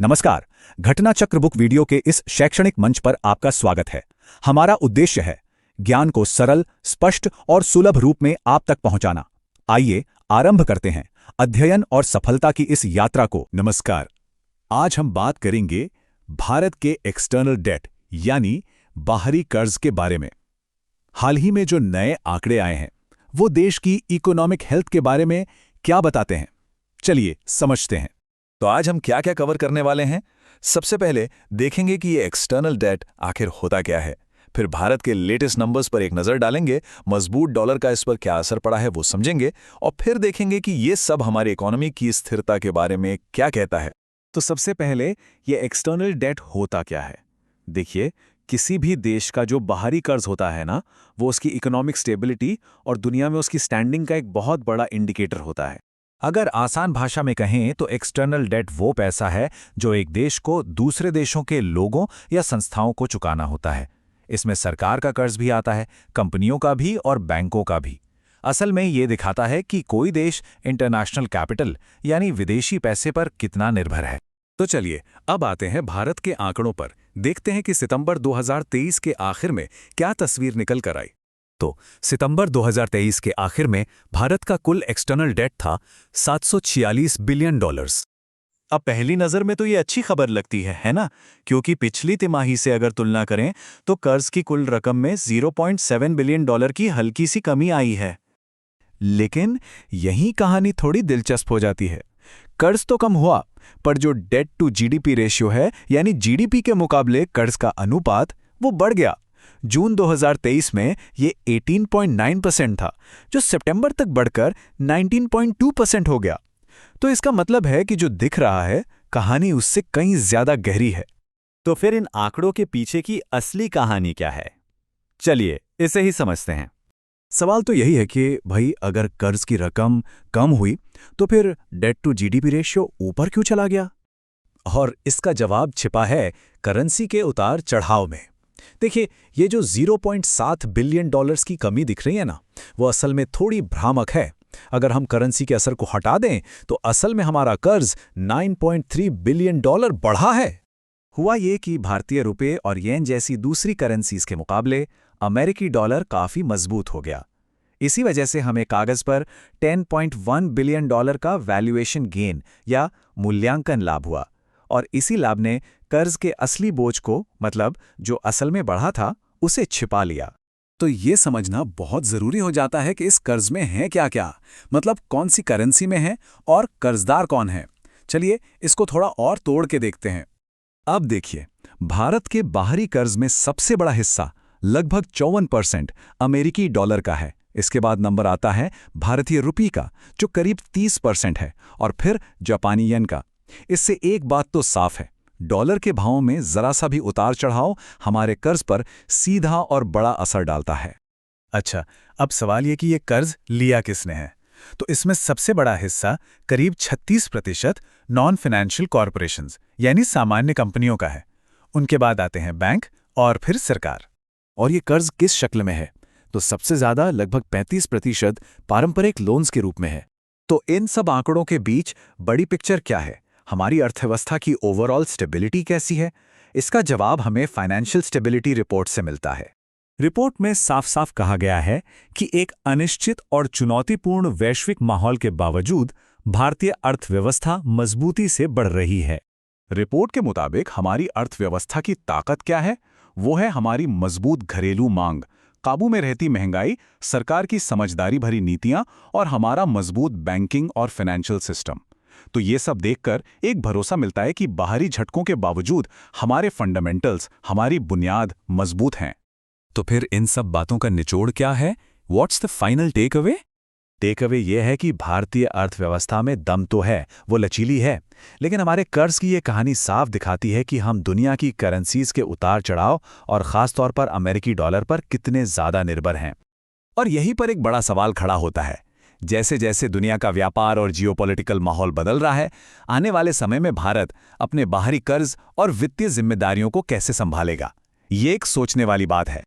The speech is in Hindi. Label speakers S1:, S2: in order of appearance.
S1: नमस्कार। घटना चक्र बुक वीडियो के इस शैक्षणिक मंच पर आपका स्वागत है। हमारा उद्देश्य है ज्ञान को सरल, स्पष्ट और सुलभ रूप में आप तक पहुंचाना। आइए आरंभ करते हैं अध्ययन और सफलता की इस यात्रा को। नमस्कार। आज हम बात करेंगे भारत के एक्सटर्नल डेट यानी बाहरी कर्ज के बारे में। हाल ही में जो नए आंकड़े आए हैं वो देश की इकोनॉमिक हेल्थ के बारे में क्या बताते हैं, चलिए समझते हैं। तो आज हम क्या क्या कवर करने वाले हैं। सबसे पहले देखेंगे कि ये एक्सटर्नल डेट आखिर होता क्या है। फिर भारत के लेटेस्ट नंबर्स पर एक नज़र डालेंगे, मजबूत डॉलर का इस पर क्या असर पड़ा है वो समझेंगे, और फिर देखेंगे कि ये सब हमारी इकोनॉमी की स्थिरता के बारे में क्या कहता है। तो सबसे पहले ये एक्सटर्नल डेट होता क्या है। देखिए, किसी भी देश का जो बाहरी कर्ज होता है ना, वो उसकी इकोनॉमिक स्टेबिलिटी और दुनिया में उसकी स्टैंडिंग का एक बहुत बड़ा इंडिकेटर होता है। अगर आसान भाषा में कहें तो एक्सटर्नल डेट वो पैसा है जो एक देश को दूसरे देशों के लोगों या संस्थाओं को चुकाना होता है। इसमें सरकार का कर्ज भी आता है, कंपनियों का भी और बैंकों का भी। असल में ये दिखाता है कि कोई देश इंटरनेशनल कैपिटल यानी विदेशी पैसे पर कितना निर्भर है। तो चलिए अब आते हैं भारत के आंकड़ों पर। देखते हैं कि सितंबर 2023 के आखिर में क्या तस्वीर निकल कर आई। तो सितंबर 2023 के आखिर में भारत का कुल एक्सटर्नल डेट था $746 बिलियन। अब पहली नज़र में तो ये अच्छी खबर लगती है ना? क्योंकि पिछली तिमाही से अगर तुलना करें तो कर्ज की कुल रकम में $0.7 बिलियन की हल्की सी कमी आई है। लेकिन यही कहानी थोड़ी दिलचस्प हो जाती है। कर्ज तो कम हुआ, पर जो डेट टू जीडीपी रेशियो है यानी जीडीपी के मुकाबले कर्ज का अनुपात वो बढ़ गया। जून 2023 में ये 18.9% था, जो सितंबर तक बढ़कर 19.2% हो गया। तो इसका मतलब है कि जो दिख रहा है कहानी उससे कहीं ज्यादा गहरी है। तो फिर इन आंकड़ों के पीछे की असली कहानी क्या है, चलिए इसे ही समझते हैं। सवाल तो यही है कि भाई अगर कर्ज की रकम कम हुई तो फिर डेट टू जीडीपी रेशियो ऊपर क्यों चला गया? और इसका जवाब छिपा है करेंसी के उतार चढ़ाव में। देखिए, ये जो $0.7 बिलियन की कमी दिख रही है ना, वो असल में थोड़ी भ्रामक है। अगर हम करेंसी के असर को हटा दें तो असल में हमारा कर्ज $9.3 बिलियन बढ़ा है। हुआ ये कि भारतीय रुपये और येन जैसी दूसरी करेंसीज के मुकाबले अमेरिकी डॉलर काफी मजबूत हो गया। इसी वजह से हमें कागज पर $10.1 बिलियन का वैल्यूएशन गेन या मूल्यांकन लाभ हुआ, और इसी लाभ ने कर्ज के असली बोझ को, मतलब जो असल में बढ़ा था, उसे छिपा लिया। तो ये समझना बहुत जरूरी हो जाता है कि इस कर्ज में है क्या क्या, मतलब कौन सी करेंसी में है और कर्जदार कौन है। चलिए इसको थोड़ा और तोड़ के देखते हैं। अब देखिए, भारत के बाहरी कर्ज में सबसे बड़ा हिस्सा लगभग 54% अमेरिकी डॉलर का है। इसके बाद नंबर आता है भारतीय रुपये का, जो करीब 30% है, और फिर जापानी येन का। इससे एक बात तो साफ है, डॉलर के भावों में जरा सा भी उतार चढ़ाव हमारे कर्ज पर सीधा और बड़ा असर डालता है। अच्छा, अब सवाल ये कि ये कर्ज लिया किसने है? तो इसमें सबसे बड़ा हिस्सा करीब 36% नॉन फाइनेंशियल कॉरपोरेशंस यानी सामान्य कंपनियों का है। उनके बाद आते हैं बैंक और फिर सरकार। और ये कर्ज किस शक्ल में है? तो सबसे ज्यादा लगभग 35% पारंपरिक लोन्स के रूप में है। तो इन सब आंकड़ों के बीच बड़ी पिक्चर क्या है? हमारी अर्थव्यवस्था की ओवरऑल स्टेबिलिटी कैसी है? इसका जवाब हमें फाइनेंशियल स्टेबिलिटी रिपोर्ट से मिलता है। रिपोर्ट में साफ साफ कहा गया है कि एक अनिश्चित और चुनौतीपूर्ण वैश्विक माहौल के बावजूद भारतीय अर्थव्यवस्था मजबूती से बढ़ रही है। रिपोर्ट के मुताबिक हमारी अर्थव्यवस्था की ताकत क्या है? वो है हमारी मजबूत घरेलू मांग, काबू में रहती महंगाई, सरकार की समझदारी भरी नीतियां और हमारा मजबूत बैंकिंग और फाइनेंशियल सिस्टम। तो ये सब देखकर एक भरोसा मिलता है कि बाहरी झटकों के बावजूद हमारे फंडामेंटल्स, हमारी बुनियाद मजबूत हैं। तो फिर इन सब बातों का निचोड़ क्या है? What's the final take away? Take away ये है कि भारतीय अर्थव्यवस्था में दम तो है, वो लचीली है, लेकिन हमारे कर्ज की ये कहानी साफ दिखाती है कि हम दुनिया की करेंसीज के उतार चढ़ाव और खासतौर पर अमेरिकी डॉलर पर कितने ज्यादा निर्भर हैं। और यहीं पर एक बड़ा सवाल खड़ा होता है, जैसे जैसे दुनिया का व्यापार और जियोपॉलिटिकल माहौल बदल रहा है, आने वाले समय में भारत अपने बाहरी कर्ज और वित्तीय जिम्मेदारियों को कैसे संभालेगा? ये एक सोचने वाली बात है।